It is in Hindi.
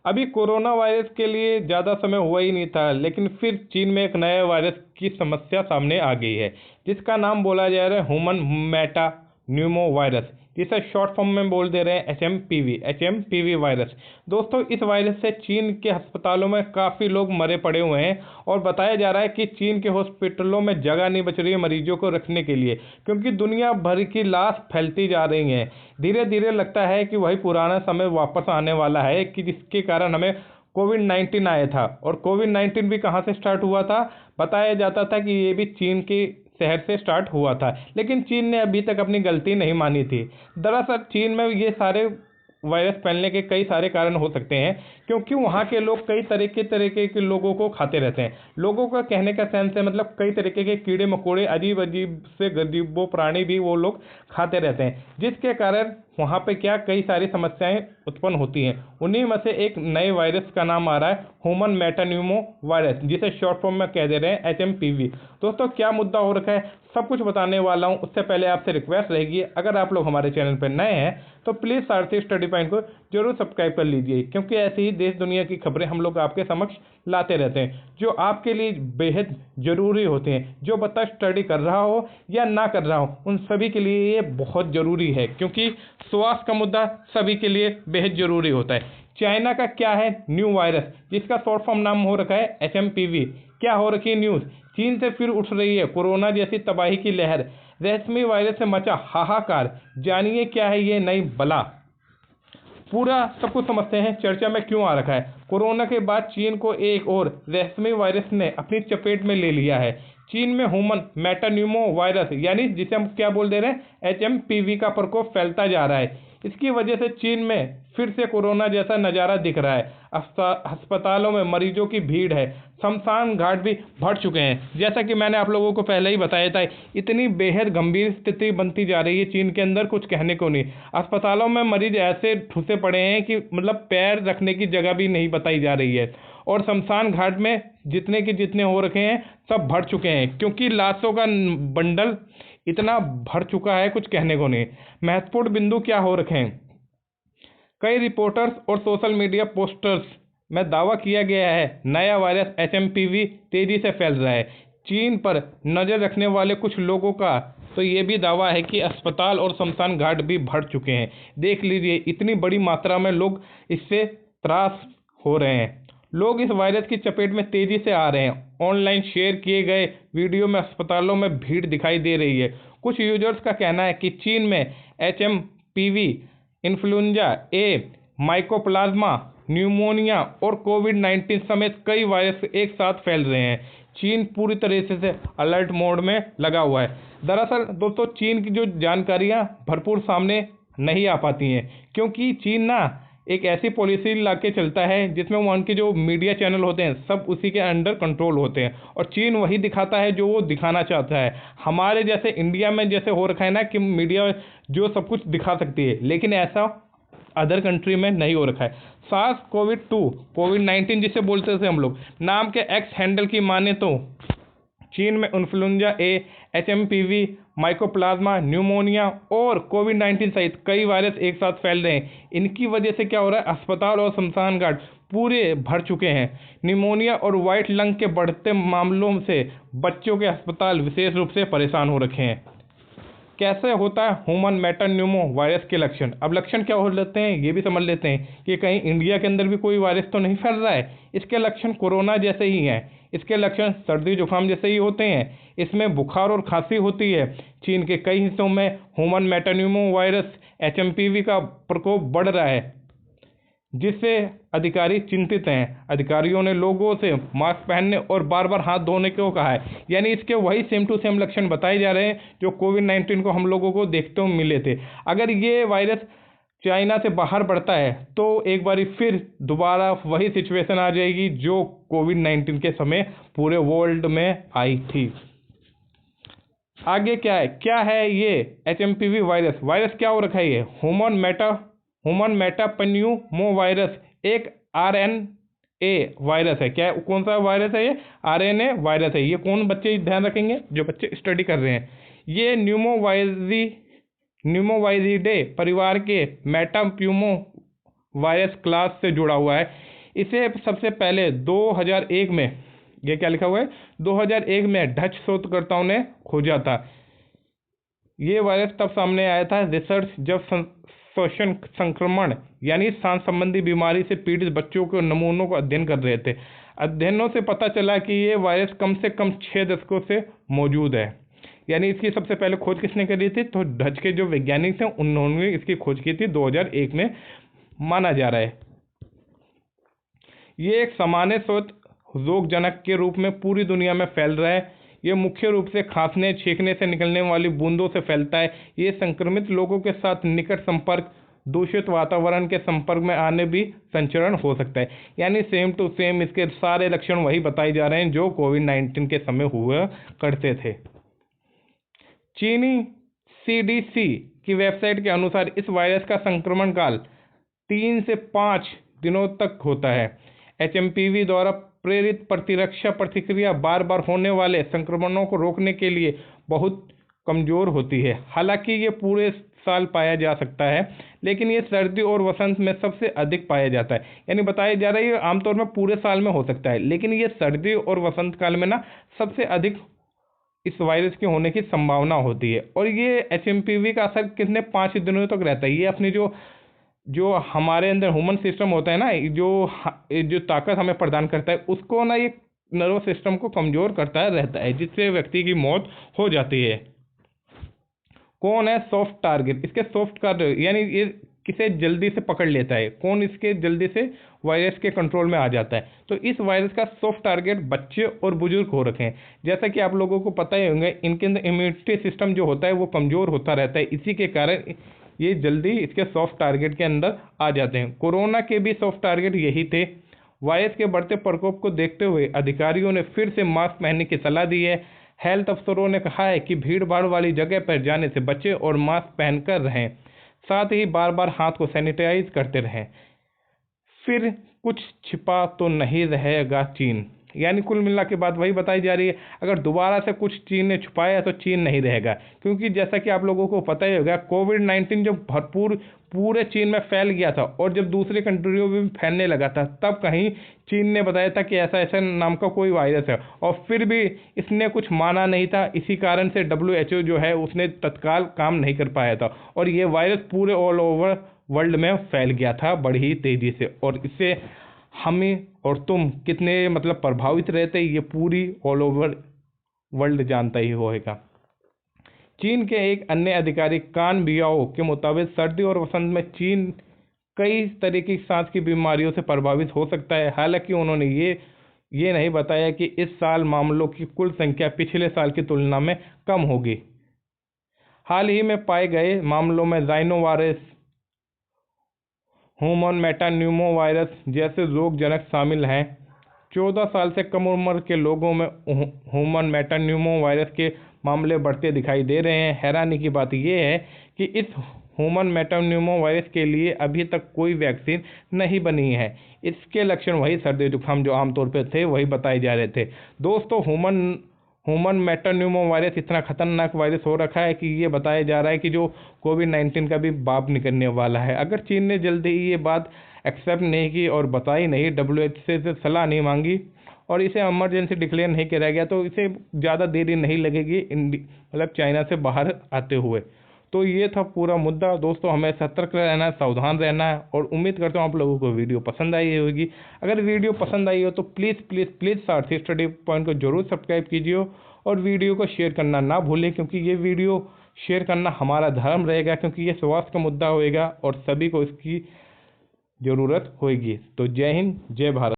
अभी कोरोना वायरस के लिए ज़्यादा समय हुआ ही नहीं था, लेकिन फिर चीन में एक नया वायरस की समस्या सामने आ गई है, जिसका नाम बोला जा रहा है ह्यूमन मेटा न्यूमो वायरस, जिसे शॉर्ट फॉर्म में बोल दे रहे हैं H M P V virus. दोस्तों, इस वायरस से चीन के अस्पतालों में काफ़ी लोग मरे पड़े हुए हैं और बताया जा रहा है कि चीन के हॉस्पिटलों में जगह नहीं बच रही है मरीजों को रखने के लिए, क्योंकि दुनिया भर की लाश फैलती जा रही हैं। धीरे धीरे लगता है कि वही पुराना समय वापस आने वाला है, कि जिसके कारण हमें कोविड 19 आया था। और कोविड 19 भी कहाँ से स्टार्ट हुआ था? बताया जाता था कि ये भी चीन के शहर से स्टार्ट हुआ था, लेकिन चीन ने अभी तक अपनी गलती नहीं मानी थी। दरअसल चीन में ये सारे वायरस फैलने के कई सारे कारण हो सकते हैं, क्योंकि वहाँ के लोग कई तरीके के लोगों को खाते रहते हैं। लोगों का कहने का सेंस है, मतलब कई तरीके के कीड़े मकोड़े, अजीब अजीब से गरीबो प्राणी भी वो लोग खाते रहते हैं, जिसके कारण वहाँ पे क्या कई सारी समस्याएं उत्पन्न होती हैं। उन्हीं में से एक नए वायरस का नाम आ रहा है ह्यूमन मेटान्यूमो वायरस, जिसे शॉर्ट फॉर्म में कह दे रहे हैं एच एम पी वी। दोस्तों, क्या मुद्दा हो रखा है सब कुछ बताने वाला हूँ। उससे पहले आपसे रिक्वेस्ट रहेगी, अगर आप लोग हमारे चैनल पर नए हैं तो प्लीज़ सारथी स्टडी पॉइंट को जरूर सब्सक्राइब कर लीजिए, क्योंकि ऐसी ही देश दुनिया की खबरें हम लोग आपके समक्ष लाते रहते हैं, जो आपके लिए बेहद ज़रूरी होते हैं। जो बच्चा स्टडी कर रहा हो या ना कर रहा हो, उन सभी के लिए ये बहुत ज़रूरी है, क्योंकि स्वास्थ्य का मुद्दा सभी के लिए बेहद ज़रूरी होता है। चाइना का क्या है न्यू वायरस, जिसका शॉर्ट फॉर्म नाम हो रखा है एच एम पी वी। क्या हो रखी है न्यूज़? चीन से फिर उठ रही है कोरोना जैसी तबाही की लहर। रेशमी वायरस से मचा हाहाकार। जानिए क्या है ये नई बला। पूरा सब कुछ समझते हैं चर्चा में क्यों आ रखा है। कोरोना के बाद चीन को एक और रेशमी वायरस ने अपनी चपेट में ले लिया है। चीन में ह्यूमन मेटान्यूमो वायरस, यानी जिसे हम क्या बोल दे रहे हैं एच एम पी वी का प्रकोप फैलता जा रहा है। इसकी वजह से चीन में फिर से कोरोना जैसा नज़ारा दिख रहा है। अस्पतालों में मरीजों की भीड़ है। शमशान घाट भी भर चुके हैं। जैसा कि मैंने आप लोगों को पहले ही बताया था, इतनी बेहद गंभीर स्थिति बनती जा रही है चीन के अंदर, कुछ कहने को नहीं। अस्पतालों में मरीज ऐसे ठुसे पड़े हैं कि मतलब पैर रखने की जगह भी नहीं बताई जा रही है। और शमशान घाट में जितने के जितने हो रखे हैं सब भर चुके हैं, क्योंकि लाशों का बंडल इतना भर चुका है, कुछ कहने को नहीं। महत्वपूर्ण बिंदु क्या हो रखे हैं? कई रिपोर्टर्स और सोशल मीडिया पोस्टर्स में दावा किया गया है नया virus H M P V तेजी से फैल रहा है। चीन पर नज़र रखने वाले कुछ लोगों का तो ये भी दावा है कि अस्पताल और शमशान घाट भी भर चुके हैं। देख लीजिए, इतनी बड़ी मात्रा में लोग इससे त्रास हो रहे हैं। लोग इस वायरस की चपेट में तेजी से आ रहे हैं। ऑनलाइन शेयर किए गए वीडियो में अस्पतालों में भीड़ दिखाई दे रही है। कुछ यूजर्स का कहना है कि चीन में H M P V, influenza A, mycoplasma, pneumonia और कोविड 19 समेत कई वायरस एक साथ फैल रहे हैं। चीन पूरी तरह से अलर्ट मोड में लगा हुआ है। दरअसल दोस्तों, चीन की जो जानकारियां भरपूर सामने नहीं आ पाती हैं, क्योंकि चीन ना एक ऐसी पॉलिसी ला के चलता है जिसमें वो उनके जो मीडिया चैनल होते हैं सब उसी के अंडर कंट्रोल होते हैं, और चीन वही दिखाता है जो वो दिखाना चाहता है। हमारे जैसे इंडिया में जैसे हो रखा है ना कि मीडिया जो सब कुछ दिखा सकती है, लेकिन ऐसा अदर कंट्री में नहीं हो रखा है। सार्स कोविड 19 जिसे बोलते थे हम लोग, नाम के एक्स हैंडल की माने तो चीन में influenza A, H M P V, mycoplasma, pneumonia और कोविड 19 सहित कई वायरस एक साथ फैल रहे हैं। इनकी वजह से क्या हो रहा है, अस्पताल और शमशान घाट पूरे भर चुके हैं। निमोनिया और वाइट लंग के बढ़ते मामलों से बच्चों के अस्पताल विशेष रूप से परेशान हो रखे हैं। कैसे होता है ह्यूमन मेटान्यूमो वायरस के लक्षण? अब लक्षण क्या हो लेते हैं ये भी समझ लेते हैं कि कहीं इंडिया के अंदर भी कोई वायरस तो नहीं फैल रहा है। इसके लक्षण कोरोना जैसे ही हैं। इसके लक्षण सर्दी जुकाम जैसे ही होते हैं। इसमें बुखार और खांसी होती है। चीन के कई हिस्सों में human metapneumovirus H M P V का प्रकोप बढ़ रहा है, जिससे अधिकारी चिंतित हैं। अधिकारियों ने लोगों से मास्क पहनने और बार बार हाथ धोने को कहा है। यानी इसके वही सेम टू सेम लक्षण बताए जा रहे हैं जो कोविड 19 को हम लोगों को देखते हुए मिले थे। अगर ये वायरस चाइना से बाहर बढ़ता है तो एक बारी फिर दोबारा वही सिचुएशन आ जाएगी जो कोविड 19 के समय पूरे वर्ल्ड में आई थी। आगे क्या है ये H M P V virus? Virus क्या हो रखा है ये? ह्यूमन मेटापन्यूमो वायरस एक RNA वायरस है। क्या कौन सा वायरस है ये? RNA वायरस है। ये कौन बच्चे ध्यान रखेंगे? जो बच्चे स्टडी कर रहे हैं। ये न्यूमोवायरिडे परिवार के मेटाप्यूमो वायरस क्लास से जुड़ा हुआ है। इसे सबसे पहले 2001 में, ये क्या लिखा हुआ है, 2001 में डच शोधकर्ताओं ने खोजा था। ये वायरस तब सामने आया था रिसर्च जब श्वसन संक्रमण यानी सांस संबंधी बीमारी से पीड़ित बच्चों के नमूनों को अध्ययन कर रहे थे। अध्ययनों से पता चला कि ये वायरस कम से कम 6 दशकों से मौजूद है। यानी इसकी सबसे पहले खोज किसने करी थी, तो डच के जो वैज्ञानिक थे उन्होंने इसकी खोज की थी 2001 में, माना जा रहा है। ये एक सामान्य स्रोत रोगजनक के रूप में पूरी दुनिया में फैल रहा है। ये मुख्य रूप से खांसने छींकने से निकलने वाली बूंदों से फैलता है। ये संक्रमित लोगों के साथ निकट संपर्क, दूषित वातावरण के संपर्क में आने भी संचरण हो सकता है। यानी सेम टू सेम इसके सारे लक्षण वही बताए जा रहे हैं जो कोविड-19 के समय हुआ करते थे। चीनी सीडीसी की वेबसाइट के अनुसार इस वायरस का संक्रमण काल 3 से 5 दिनों तक होता है। एचएमपीवी द्वारा प्रेरित प्रतिरक्षा प्रतिक्रिया बार बार होने वाले संक्रमणों को रोकने के लिए बहुत कमजोर होती है। हालांकि ये पूरे साल पाया जा सकता है, लेकिन ये सर्दी और वसंत में सबसे अधिक पाया जाता है। यानी बताया जा रहा है ये आमतौर में पूरे साल में हो सकता है, लेकिन ये सर्दी और वसंत काल में ना सबसे अधिक इस वायरस के होने की संभावना होती है। और ये एचएमपीवी का असर कितने 5 दिनों तक रहता है। ये अपनी जो हमारे अंदर ह्यूमन सिस्टम होता है ना, जो ताकत हमें प्रदान करता है, उसको ना ये नर्वस सिस्टम को कमजोर करता रहता है, जिससे व्यक्ति की मौत हो जाती है। कौन है सॉफ्ट टारगेट? इसके सॉफ्ट टारगेट यानी ये किसे जल्दी से पकड़ लेता है, कौन इसके जल्दी से वायरस के कंट्रोल में आ जाता है। तो इस वायरस का सॉफ्ट टारगेट बच्चे और बुजुर्ग हो रखे हैं। जैसा कि आप लोगों को पता ही होंगे, इनके अंदर इम्यूनिटी सिस्टम जो होता है वो कमजोर होता रहता है। इसी के कारण ये जल्दी इसके सॉफ्ट टारगेट के अंदर आ जाते हैं। कोरोना के भी सॉफ्ट टारगेट यही थे। वायरस के बढ़ते प्रकोप को देखते हुए अधिकारियों ने फिर से मास्क पहनने की सलाह दी है। हेल्थ अफसरों ने कहा है कि भीड़ भाड़ वाली जगह पर जाने से बचें और मास्क पहनकर रहें। साथ ही बार बार हाथ को सैनिटाइज करते रहें। फिर कुछ छिपा तो नहीं रहेगा चीन। यानी कुल मिला के बात वही बताई जा रही है, अगर दोबारा से कुछ चीन ने छुपाया तो चीन नहीं रहेगा। क्योंकि जैसा कि आप लोगों को पता ही होगा, कोविड-19 जब भरपूर पूरे चीन में फैल गया था और जब दूसरे कंट्रियों में भी फैलने लगा था, तब कहीं चीन ने बताया था कि ऐसा ऐसा नाम का कोई वायरस है, और फिर भी इसने कुछ माना नहीं था। इसी कारण से WHO जो है उसने तत्काल काम नहीं कर पाया था, और ये वायरस पूरे ऑल ओवर वर्ल्ड में फैल गया था बड़ी तेजी से। और इससे हमें और तुम कितने मतलब प्रभावित रहते, ये पूरी ऑल ओवर वर्ल्ड जानता ही होगा। चीन के एक अन्य अधिकारी कान बियाओ के मुताबिक सर्दी और वसंत में चीन कई तरह की सांस की बीमारियों से प्रभावित हो सकता है। हालांकि उन्होंने ये नहीं बताया कि इस साल मामलों की कुल संख्या पिछले साल की तुलना में कम होगी। हाल ही में पाए गए मामलों में राइनोवायरस, ह्यूमन मेटान्यूमो वायरस जैसे रोगजनक शामिल हैं। 14 साल से कम उम्र के लोगों में ह्यूमन मेटान्यूमो वायरस के मामले बढ़ते दिखाई दे रहे हैं। हैरानी की बात यह है कि इस ह्यूमन मेटान्यूमो वायरस के लिए अभी तक कोई वैक्सीन नहीं बनी है। इसके लक्षण वही सर्दी जुकाम जो आमतौर पर थे वही बताए जा रहे थे। दोस्तों, ह्यूमन मेटान्यूमो वायरस इतना खतरनाक वायरस हो रखा है कि ये बताया जा रहा है कि जो कोविड-19 का भी बाप निकलने वाला है। अगर चीन ने जल्दी ही ये बात एक्सेप्ट नहीं की और बताई नहीं, WHO से सलाह नहीं मांगी और इसे इमरजेंसी डिक्लेयर नहीं किया गया, तो इसे ज़्यादा देरी नहीं लगेगी मतलब चाइना से बाहर आते हुए। तो ये था पूरा मुद्दा। दोस्तों, हमें सतर्क रहना है, सावधान रहना है, और उम्मीद करता हूँ आप लोगों को वीडियो पसंद आई होगी। अगर वीडियो पसंद आई हो तो please please please Sarathi study point को जरूर सब्सक्राइब कीजिए और वीडियो को शेयर करना ना भूलें, क्योंकि ये वीडियो शेयर करना हमारा धर्म रहेगा, क्योंकि ये स्वास्थ्य का मुद्दा होएगा और सभी को इसकी ज़रूरत होएगी। तो जय हिंद, जय भारत।